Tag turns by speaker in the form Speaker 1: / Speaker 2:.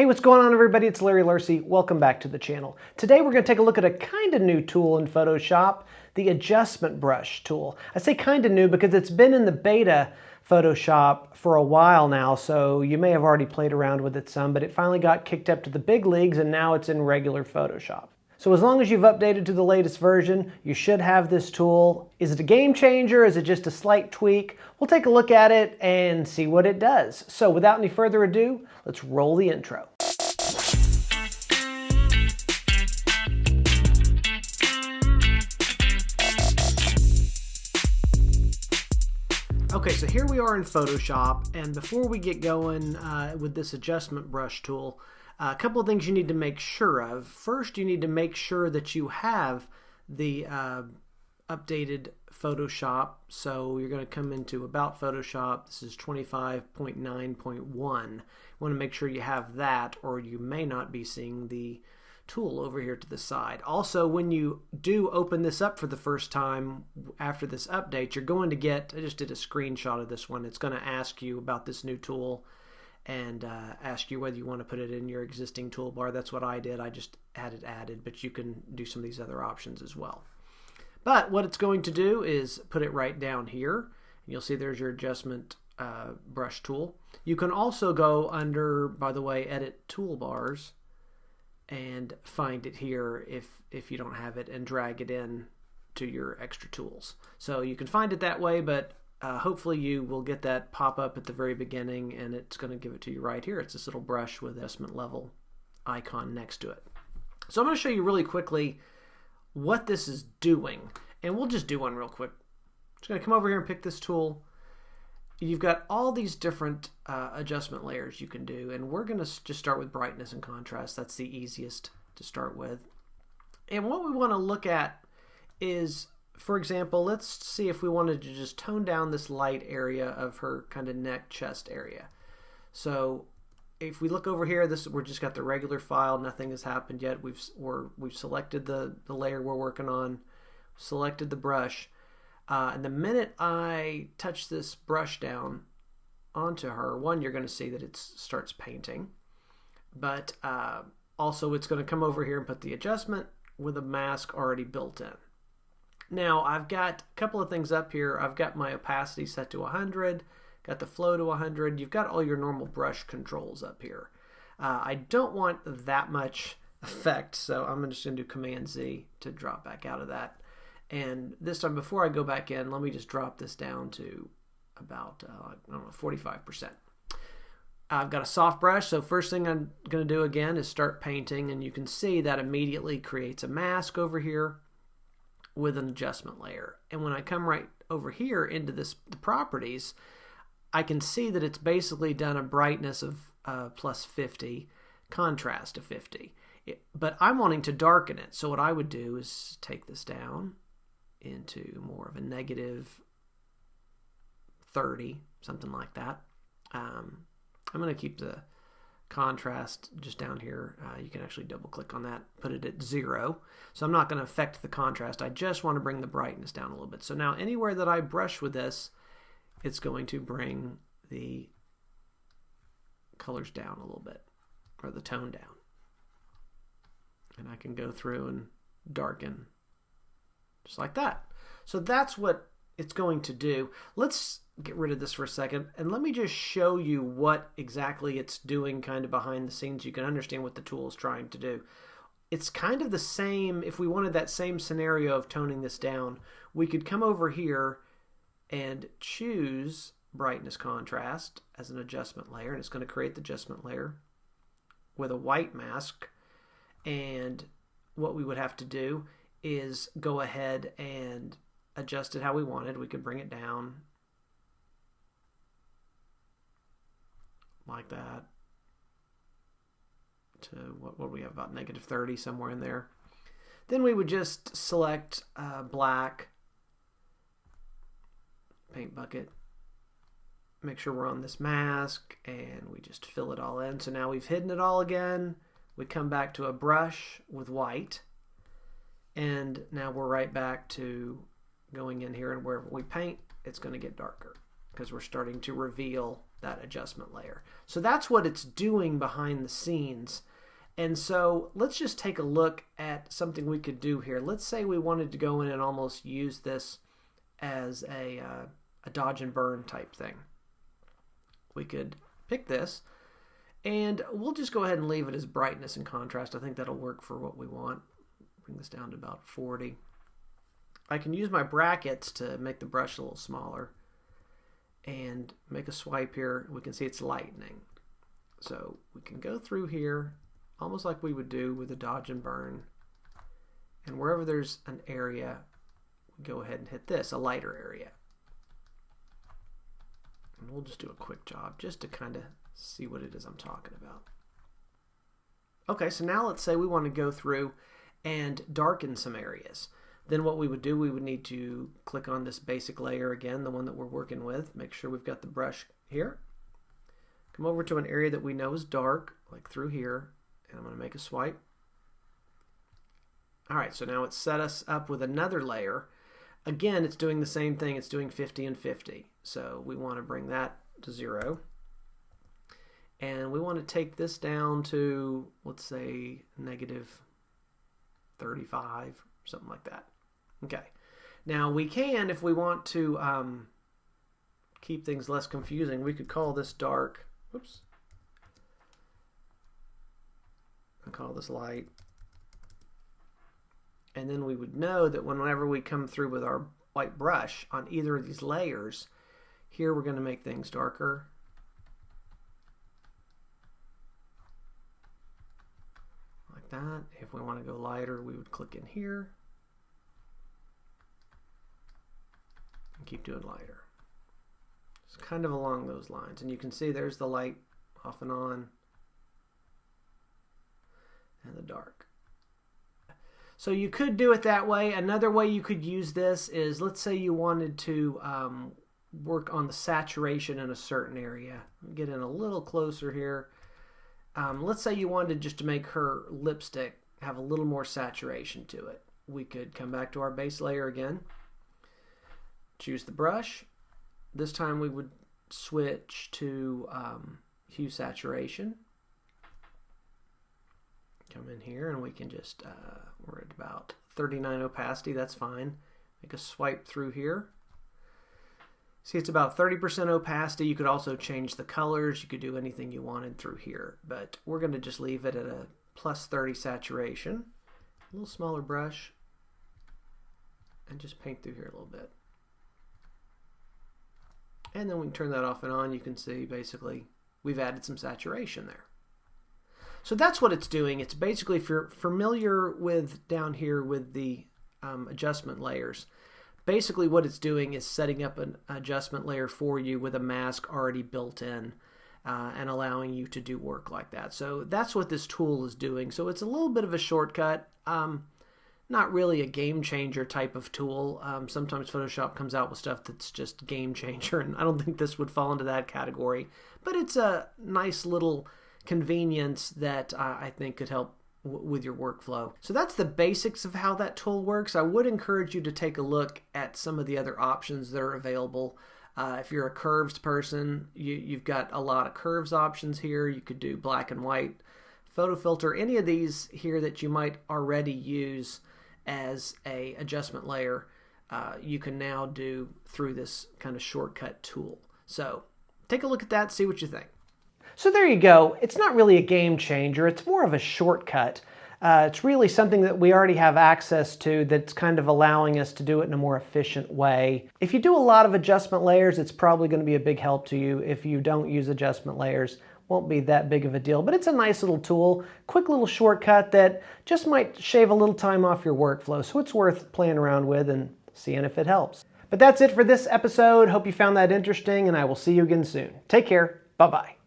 Speaker 1: Hey, what's going on everybody? It's Larry Lursey. Welcome back to the channel. Today we're going to take a look at a kind of new tool in Photoshop, the adjustment brush tool. I say kind of new because it's been in the beta Photoshop for a while now, so you may have already played around with it some, but it finally got kicked up to the big leagues and now it's in regular Photoshop. So as long as you've updated to the latest version, you should have this tool. Is it a game changer? Is it just a slight tweak? We'll take a look at it and see what it does. So without any further ado, let's roll the intro. Okay, so here we are in Photoshop, and before we get going with this adjustment brush tool, a couple of things you need to make sure of. First, you need to make sure that you have the updated Photoshop. So you're going to come into About Photoshop. This is 25.9.1. You want to make sure you have that, or you may not be seeing the tool over here to the side. Also, when you do open this up for the first time after this update, you're going to get, I just did a screenshot of this one, it's going to ask you about this new tool and ask you whether you want to put it in your existing toolbar. That's what I did. I just had it added, but you can do some of these other options as well. But what it's going to do is put it right down here. You'll see there's your adjustment brush tool. You can also go under, by the way, Edit Toolbars and find it here if you don't have it, and drag it in to your extra tools. So you can find it that way, but hopefully you will get that pop up at the very beginning, and it's going to give it to you right here. It's this little brush with adjustment level icon next to it. So I'm going to show you really quickly what this is doing, and we'll just do one real quick. Just going to come over here and pick this tool. You've got all these different adjustment layers you can do, and we're going to just start with brightness and contrast. That's the easiest to start with. And what we want to look at is, for example, let's see if we wanted to just tone down this light area of her kind of neck, chest area. So if we look over here, we're just got the regular file. Nothing has happened yet. We've selected the layer we're working on, selected the brush. And the minute I touch this brush down onto her, one, you're going to see that it starts painting. But also it's going to come over here and put the adjustment with a mask already built in. Now I've got a couple of things up here. I've got my opacity set to 100, got the flow to 100. You've got all your normal brush controls up here. I don't want that much effect, so I'm just going to do Command Z to drop back out of that. And this time, before I go back in, let me just drop this down to about, I don't know, 45%. I've got a soft brush, so first thing I'm going to do again is start painting, and you can see that immediately creates a mask over here with an adjustment layer. And when I come right over here into the properties, I can see that it's basically done a brightness of plus 50, contrast of 50. But I'm wanting to darken it, so what I would do is take this down into more of a negative 30, something like that. I'm going to keep the contrast just down here. You can actually double click on that, put it at 0. So I'm not going to affect the contrast. I just want to bring the brightness down a little bit. So now anywhere that I brush with this, it's going to bring the colors down a little bit, or the tone down. And I can go through and darken just like that. So that's what it's going to do. Let's get rid of this for a second, and let me just show you what exactly it's doing kind of behind the scenes. You can understand what the tool is trying to do. It's kind of the same. If we wanted that same scenario of toning this down, we could come over here and choose brightness contrast as an adjustment layer, and it's going to create the adjustment layer with a white mask. And what we would have to do is go ahead and adjust it how we wanted. We could bring it down like that to what do we have, about negative 30, somewhere in there. Then we would just select black, paint bucket, make sure we're on this mask, and we just fill it all in. So now we've hidden it all again. We come back to a brush with white, and now we're right back to going in here, and wherever we paint, it's going to get darker because we're starting to reveal that adjustment layer. So that's what it's doing behind the scenes. And so let's just take a look at something we could do here. Let's say we wanted to go in and almost use this as a dodge and burn type thing. We could pick this, and we'll just go ahead and leave it as brightness and contrast. I think that'll work for what we want. Bring this down to about 40. I can use my brackets to make the brush a little smaller and make a swipe here. We can see it's lightening. So we can go through here almost like we would do with a dodge and burn. And wherever there's an area, we go ahead and hit this, a lighter area. And we'll just do a quick job just to kind of see what it is I'm talking about. Okay, so now let's say we want to go through and darken some areas. Then what we would do, we would need to click on this basic layer again, the one that we're working with. Make sure we've got the brush here. Come over to an area that we know is dark, like through here, and I'm going to make a swipe. Alright, so now it's set us up with another layer. Again, it's doing the same thing. It's doing 50 and 50. So we want to bring that to 0. And we want to take this down to, let's say, negative 35, something like that. Okay. Now we can, if we want to keep things less confusing, we could call this dark. Whoops. And call this light. And then we would know that whenever we come through with our white brush on either of these layers, here we're going to make things darker. Like that. If we want to go lighter, we would click in here and keep doing lighter. It's kind of along those lines. And you can see there's the light off and on and the dark. So you could do it that way. Another way you could use this is, let's say you wanted to work on the saturation in a certain area. Get in a little closer here. Let's say you wanted just to make her lipstick have a little more saturation to it. We could come back to our base layer again. Choose the brush. This time we would switch to hue saturation. Come in here and we can just, we're at about 39 opacity, that's fine. Make a swipe through here. See, it's about 30% opacity. You could also change the colors. You could do anything you wanted through here, but we're going to just leave it at a plus 30 saturation. A little smaller brush and just paint through here a little bit. And then we can turn that off and on. You can see basically we've added some saturation there. So that's what it's doing. It's basically, if you're familiar with down here with the adjustment layers, basically what it's doing is setting up an adjustment layer for you with a mask already built in and allowing you to do work like that. So that's what this tool is doing. So it's a little bit of a shortcut, not really a game changer type of tool. Sometimes Photoshop comes out with stuff that's just game changer, and I don't think this would fall into that category. But it's a nice little convenience that I think could help with your workflow. So that's the basics of how that tool works. I would encourage you to take a look at some of the other options that are available. If you're a curves person, you've got a lot of curves options here. You could do black and white, photo filter, any of these here that you might already use as a adjustment layer, you can now do through this kind of shortcut tool. So take a look at that, see what you think. So there you go. It's not really a game changer. It's more of a shortcut. It's really something that we already have access to that's kind of allowing us to do it in a more efficient way. If you do a lot of adjustment layers, it's probably going to be a big help to you. If you don't use adjustment layers, won't be that big of a deal. But it's a nice little tool, quick little shortcut that just might shave a little time off your workflow. So it's worth playing around with and seeing if it helps. But that's it for this episode. Hope you found that interesting, and I will see you again soon. Take care. Bye-bye.